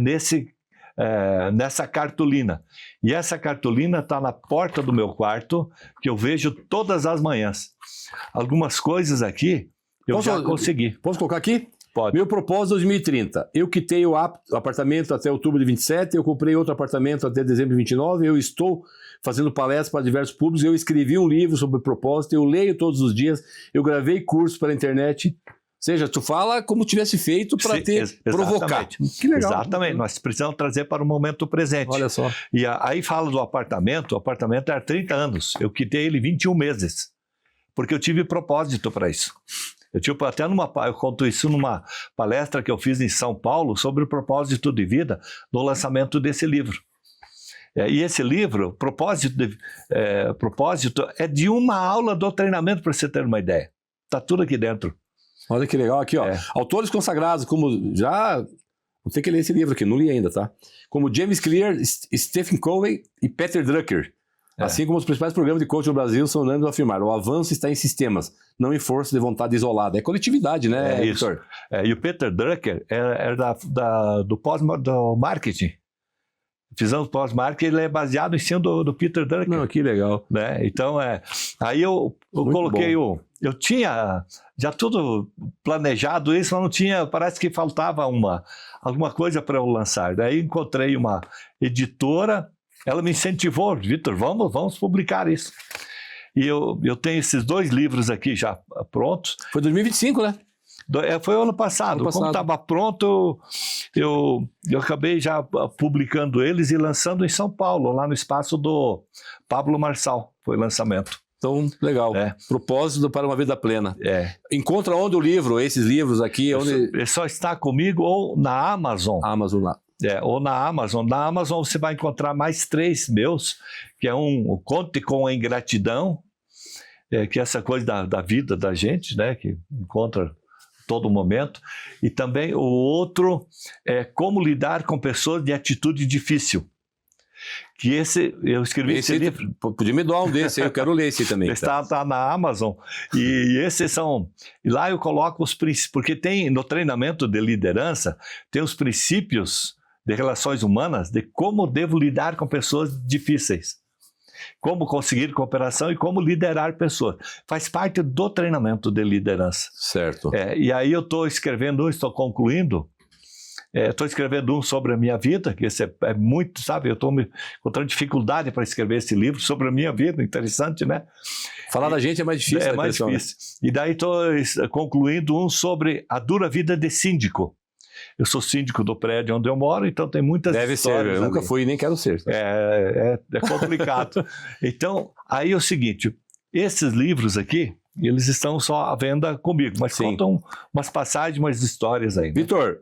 nessa cartolina. E essa cartolina está na porta do meu quarto, que eu vejo todas as manhãs. Algumas coisas aqui eu já consegui. Posso colocar aqui? Pode. Meu propósito 2030. Eu quitei o apartamento até outubro de 27, eu comprei outro apartamento até dezembro de 29, eu estou fazendo palestras para diversos públicos, eu escrevi um livro sobre propósito, eu leio todos os dias, eu gravei cursos para a internet. Ou seja, tu fala como tivesse feito para provocar. Que legal. Exatamente, nós precisamos trazer para o momento presente. Olha só. E aí fala do apartamento, o apartamento era 30 anos, eu quitei ele 21 meses, porque eu tive propósito para isso. Eu conto isso numa palestra que eu fiz em São Paulo sobre o propósito de vida no lançamento desse livro. E esse livro, propósito é de uma aula do treinamento, para você ter uma ideia. Está tudo aqui dentro. Olha que legal aqui, ó. Autores consagrados, como já... Vou ter que ler esse livro aqui, não li ainda, tá? Como James Clear, Stephen Covey e Peter Drucker. Assim como os principais programas de coaching no Brasil são unânimes a afirmar: o avanço está em sistemas, não em força de vontade isolada. É coletividade, né, Victor? E o Peter Drucker é do marketing. Fizemos pós-marketing, ele é baseado em cima do Peter Drucker. Não, que legal. Né? Então, aí eu coloquei eu tinha já tudo planejado isso, mas não tinha, parece que faltava alguma coisa para eu lançar. Daí encontrei uma editora. Ela me incentivou, Vitor, vamos publicar isso. E eu tenho esses 2 livros aqui já prontos. Foi 2025, né? Foi ano passado. Como estava pronto, eu acabei já publicando eles e lançando em São Paulo, lá no espaço do Pablo Marçal. Foi o lançamento. Então, legal. Propósito para uma vida plena. Encontra onde o livro, esses livros aqui? Ele só está comigo ou na Amazon. Amazon lá. Ou na Amazon. Na Amazon você vai encontrar mais 3 meus, que é o Conte com a Ingratidão, que é essa coisa da vida da gente, né, que encontra todo momento. E também o outro é Como Lidar com Pessoas de Atitude Difícil. Que eu escrevi esse livro. Podia me doar um desse, eu quero ler esse também. Está na Amazon. E esses são... E lá eu coloco os princípios, porque tem no treinamento de liderança, tem os princípios de relações humanas, de como devo lidar com pessoas difíceis. Como conseguir cooperação e como liderar pessoas. Faz parte do treinamento de liderança. Certo. E aí eu estou escrevendo, estou concluindo, estou escrevendo um sobre a minha vida, que esse é muito, sabe, eu estou encontrando dificuldade para escrever esse livro sobre a minha vida, interessante, né? Falar da gente é mais difícil. É mais difícil. Né? E daí estou concluindo um sobre a dura vida de síndico. Eu sou síndico do prédio onde eu moro, então tem muitas histórias. Deve ser, eu nunca fui e nem quero ser. É complicado. Então, aí é o seguinte, esses livros aqui, eles estão só à venda comigo, mas contam umas passagens, umas histórias aí. Né? Vitor,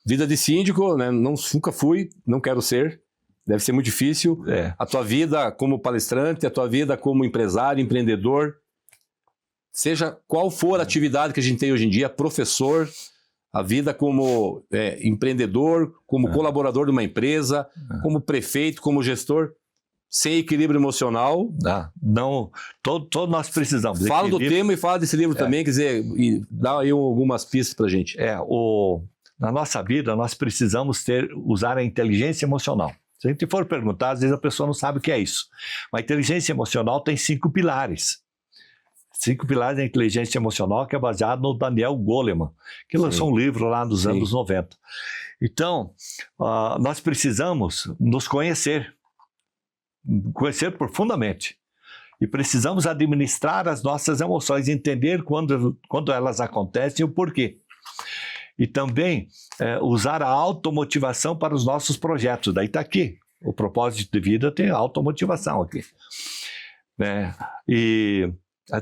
vida de síndico, né? Nunca fui, não quero ser, deve ser muito difícil. A tua vida como palestrante, a tua vida como empresário, empreendedor, seja qual for a atividade que a gente tem hoje em dia, professor... A vida como empreendedor, como colaborador de uma empresa, como prefeito, como gestor, sem equilíbrio emocional. Não, todos nós precisamos. Fala do tema e fala desse livro também, quer dizer, e dá aí algumas pistas para a gente. Na nossa vida, nós precisamos usar a inteligência emocional. Se a gente for perguntar, às vezes a pessoa não sabe o que é isso. Mas a inteligência emocional tem 5 pilares. 5 pilares da inteligência emocional, que é baseado no Daniel Goleman, que lançou um livro lá nos anos 90. Então, nós precisamos nos conhecer profundamente. E precisamos administrar as nossas emoções, entender quando elas acontecem e o porquê. E também usar a automotivação para os nossos projetos. Daí está aqui. O propósito de vida tem automotivação aqui. E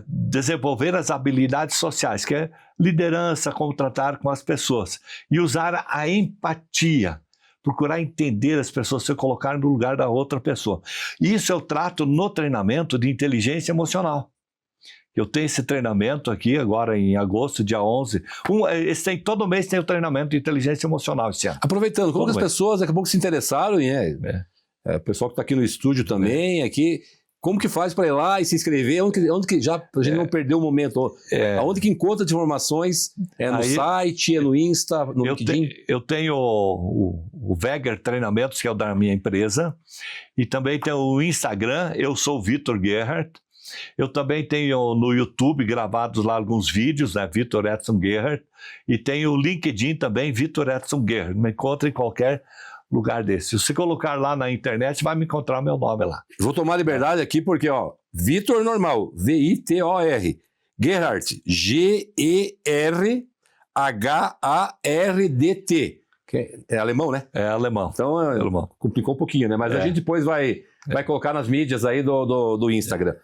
desenvolver as habilidades sociais, que é liderança, como tratar com as pessoas. E usar a empatia, procurar entender as pessoas, se colocar no lugar da outra pessoa. Isso eu trato no treinamento de inteligência emocional. Eu tenho esse treinamento aqui agora em agosto, dia 11. Todo mês tem o treinamento de inteligência emocional esse ano. Aproveitando, como as pessoas daqui a pouco se interessaram, o pessoal que está aqui no estúdio também, aqui... Como que faz para ir lá e se inscrever? Onde que já, para a gente não perder o momento, aonde que encontra as informações? É no site, é no Insta, no LinkedIn? Eu tenho o Weger Treinamentos, que é o da minha empresa, e também tem o Instagram, eu sou o Vitor Gerhardt. Eu também tenho no YouTube gravados lá alguns vídeos, né, Vitor Edson Gerhardt, e tenho o LinkedIn também, Vitor Edson Gerhardt. Me encontra em qualquer lugar desse. Se você colocar lá na internet, vai me encontrar meu nome lá. Vou tomar liberdade aqui porque, Vitor normal, V-I-T-O-R, Gerhardt, G-E-R-H-A-R-D-T. É alemão, né? É alemão. Então, alemão. Complicou um pouquinho, né? Mas a gente depois vai colocar nas mídias aí do Instagram.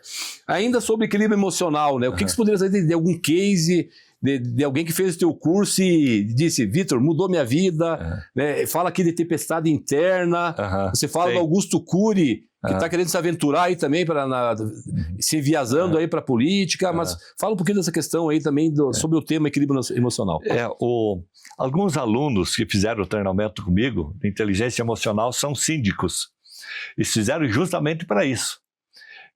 Ainda sobre equilíbrio emocional, né? O que você poderia saber de algum case... De alguém que fez o teu curso e disse, Vitor, mudou minha vida, né? Fala aqui de tempestade interna, você fala do Augusto Cury, que está querendo se aventurar aí também, se enviesando aí para a política, mas fala um pouquinho dessa questão aí também sobre o tema equilíbrio emocional. Alguns alunos que fizeram o treinamento comigo, de inteligência emocional, são síndicos, e fizeram justamente para isso.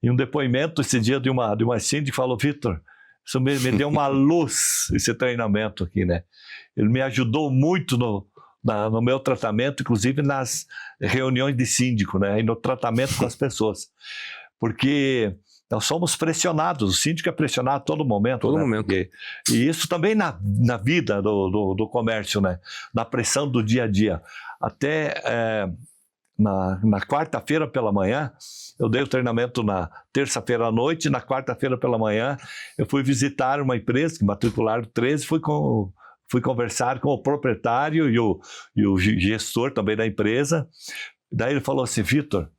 Em um depoimento esse dia de uma síndica falou, Vitor, isso me deu uma luz, esse treinamento aqui, né? Ele me ajudou muito no meu tratamento, inclusive nas reuniões de síndico, né? E no tratamento com as pessoas. Porque nós somos pressionados, o síndico é pressionado a todo momento. Todo momento. E isso também na vida do comércio, né? Na pressão do dia a dia. Até... Na quarta-feira pela manhã, eu dei o treinamento na terça-feira à noite, na quarta-feira pela manhã, eu fui visitar uma empresa, que matricularam 13, fui conversar com o proprietário e o gestor também da empresa. Daí ele falou assim, Vitor,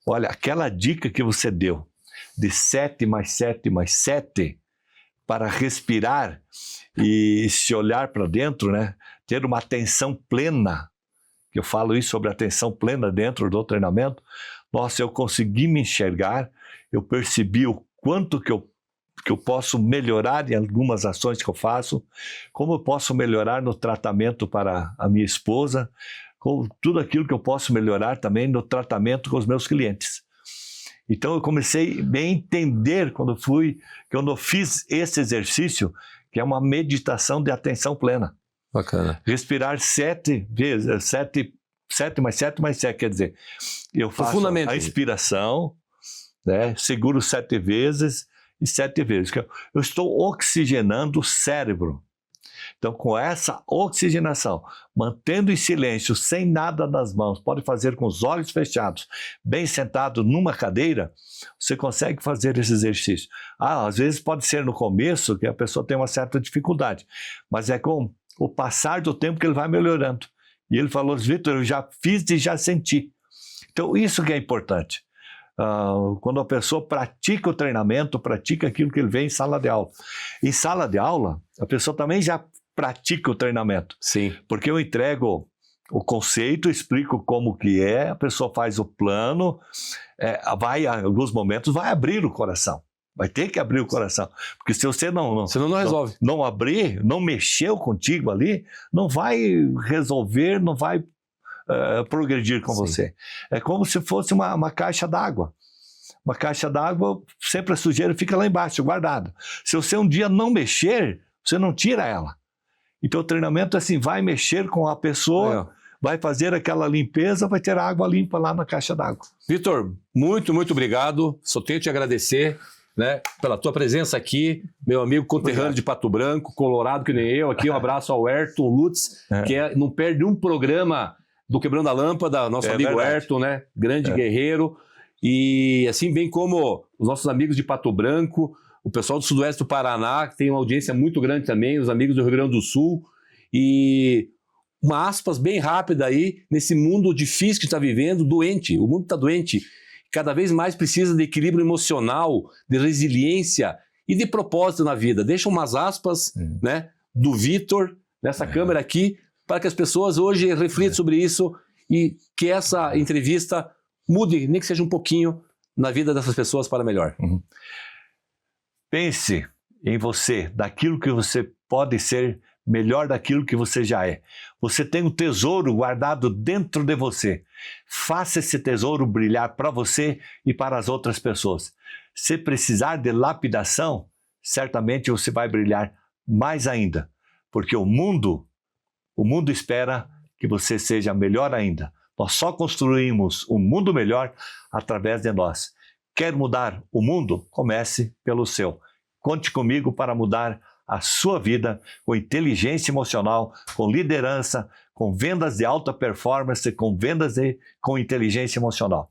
olha, aquela dica que você deu, de 7 mais 7 mais 7, para respirar e se olhar para dentro, né? Ter uma atenção plena, eu falo isso sobre atenção plena dentro do treinamento, nossa, eu consegui me enxergar, eu percebi o quanto que eu posso melhorar em algumas ações que eu faço, como eu posso melhorar no tratamento para a minha esposa, com tudo aquilo que eu posso melhorar também no tratamento com os meus clientes. Então eu comecei a entender quando eu fiz esse exercício, que é uma meditação de atenção plena. Bacana. Respirar 7 vezes, 7 mais 7 mais 7, quer dizer, eu faço a inspiração, né, seguro 7 vezes e 7 vezes. Eu estou oxigenando o cérebro. Então, com essa oxigenação, mantendo em silêncio, sem nada nas mãos, pode fazer com os olhos fechados, bem sentado numa cadeira, você consegue fazer esse exercício. Às vezes pode ser no começo que a pessoa tem uma certa dificuldade, mas é com o passar do tempo que ele vai melhorando. E ele falou, Vitor, eu já fiz e já senti. Então, isso que é importante. Quando a pessoa pratica o treinamento, pratica aquilo que ele vê em sala de aula. Em sala de aula, a pessoa também já pratica o treinamento. Sim. Porque eu entrego o conceito, explico como que é, a pessoa faz o plano, em alguns momentos vai abrir o coração. Vai ter que abrir o coração. Porque se você senão não resolve. Não abrir, não mexeu contigo ali, não vai resolver, não vai progredir com você. É como se fosse uma caixa d'água. Uma caixa d'água, sempre a sujeira fica lá embaixo, guardada. Se você um dia não mexer, você não tira ela. Então o treinamento é assim, vai mexer com a pessoa, vai fazer aquela limpeza, vai ter água limpa lá na caixa d'água. Vitor, muito, muito obrigado. Só tenho que te agradecer, né, pela tua presença aqui, meu amigo conterrâneo de Pato Branco, colorado que nem eu aqui. Um abraço ao Ayrton Lutz, que não perde um programa do Quebrando a Lâmpada, nosso amigo verdade. Ayrton, né, grande guerreiro. E assim, bem como os nossos amigos de Pato Branco, o pessoal do Sudoeste do Paraná, que tem uma audiência muito grande também, os amigos do Rio Grande do Sul. E uma aspas bem rápida aí, nesse mundo difícil que está vivendo, doente. O mundo está doente. Cada vez mais precisa de equilíbrio emocional, de resiliência e de propósito na vida. Deixa umas aspas né, do Vitor nessa câmera aqui, para que as pessoas hoje reflitam sobre isso e que essa entrevista mude, nem que seja um pouquinho, na vida dessas pessoas para melhor. Pense em você, daquilo que você pode ser, melhor daquilo que você já é. Você tem um tesouro guardado dentro de você. Faça esse tesouro brilhar para você e para as outras pessoas. Se precisar de lapidação, certamente você vai brilhar mais ainda, porque o mundo espera que você seja melhor ainda. Nós só construímos um mundo melhor através de nós. Quer mudar o mundo? Comece pelo seu. Conte comigo para mudar a sua vida com inteligência emocional, com liderança, com vendas de alta performance, com com inteligência emocional.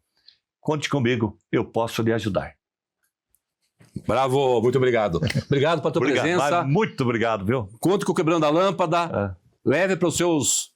Conte comigo, eu posso lhe ajudar. Bravo, muito obrigado. Obrigado pela tua presença. Muito obrigado, viu? Conte com o Quebrando a Lâmpada. Leve para os seus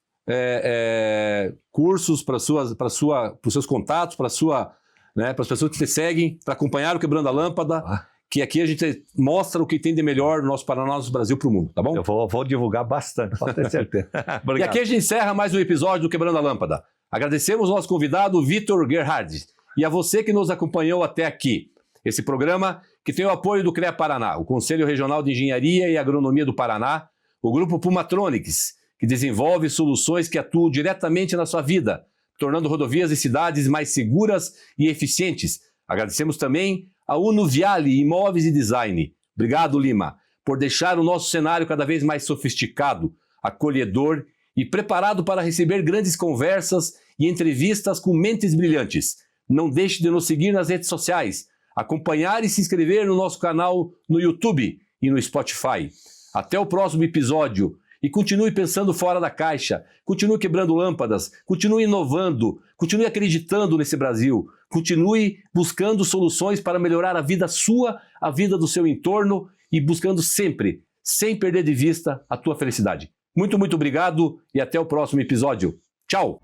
cursos, para os seus contatos, para as pessoas que te seguem, para acompanhar o Quebrando a Lâmpada, que aqui a gente mostra o que tem de melhor no nosso Paraná, no nosso Brasil, para o mundo, tá bom? Eu vou divulgar bastante, pode ter certeza. E aqui a gente encerra mais um episódio do Quebrando a Lâmpada. Agradecemos ao nosso convidado, Vitor Gerhard, e a você que nos acompanhou até aqui. Esse programa que tem o apoio do CREA Paraná, o Conselho Regional de Engenharia e Agronomia do Paraná, o Grupo Pumatronics, que desenvolve soluções que atuam diretamente na sua vida, tornando rodovias e cidades mais seguras e eficientes. Agradecemos também a Unuviale Imóveis e Design. Obrigado, Lima, por deixar o nosso cenário cada vez mais sofisticado, acolhedor e preparado para receber grandes conversas e entrevistas com mentes brilhantes. Não deixe de nos seguir nas redes sociais, acompanhar e se inscrever no nosso canal no YouTube e no Spotify. Até o próximo episódio. E continue pensando fora da caixa, continue quebrando lâmpadas, continue inovando, continue acreditando nesse Brasil, continue buscando soluções para melhorar a vida sua, a vida do seu entorno e buscando sempre, sem perder de vista, a tua felicidade. Muito, muito obrigado e até o próximo episódio. Tchau!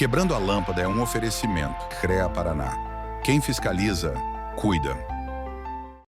Quebrando a Lâmpada é um oferecimento. CREA Paraná. Quem fiscaliza, cuida.